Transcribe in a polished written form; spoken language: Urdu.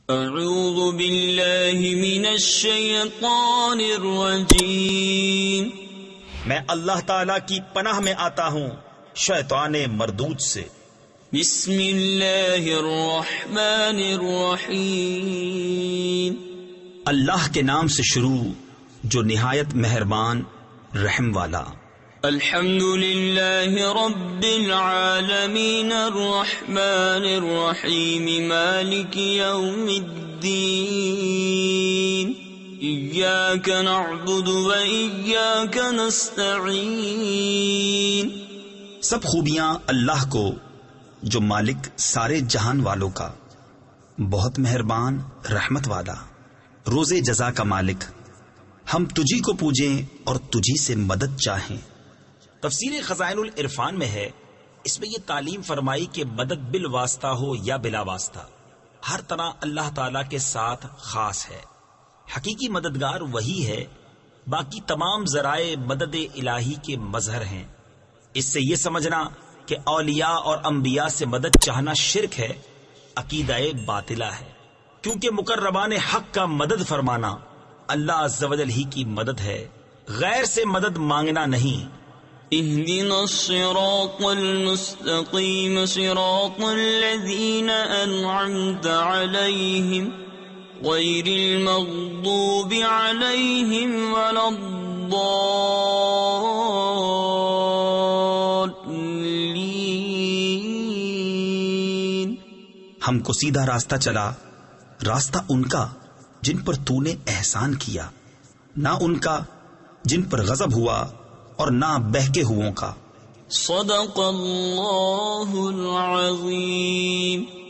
اعوذ باللہ من الشیطان الرجیم، میں اللہ تعالیٰ کی پناہ میں آتا ہوں شیطان مردود سے۔ بسم اللہ الرحمن الرحیم، اللہ کے نام سے شروع جو نہایت مہربان رحم والا۔ الحمد للہ رب العالمین الرحمن الرحیم مالک یوم الدین، ایاک نعبد و ایاک نستعین۔ سب خوبیاں اللہ کو جو مالک سارے جہان والوں کا، بہت مہربان رحمت والا، روز جزا کا مالک، ہم تجھی کو پوجیں اور تجھی سے مدد چاہیں۔ تفسیر خزائن العرفان میں ہے، اس میں یہ تعلیم فرمائی کہ مدد بالواسطہ ہو یا بلا واسطہ، ہر طرح اللہ تعالی کے ساتھ خاص ہے۔ حقیقی مددگار وہی ہے، باقی تمام ذرائع مدد الہی کے مظہر ہیں۔ اس سے یہ سمجھنا کہ اولیاء اور انبیاء سے مدد چاہنا شرک ہے، عقیدہ باطلہ ہے، کیونکہ مقربان حق کا مدد فرمانا اللہ عز و جل ہی کی مدد ہے، غیر سے مدد مانگنا نہیں۔ اهدنا الصراط المستقيم صراط الذين أنعمت عليهم غير المغضوب عليهم ولا الضالين۔ ہم کو سیدھا راستہ چلا، راستہ ان کا جن پر تو نے احسان کیا، نہ ان کا جن پر غضب ہوا اور نہ بہکے ہووں کا۔ صدق اللہ العظیم۔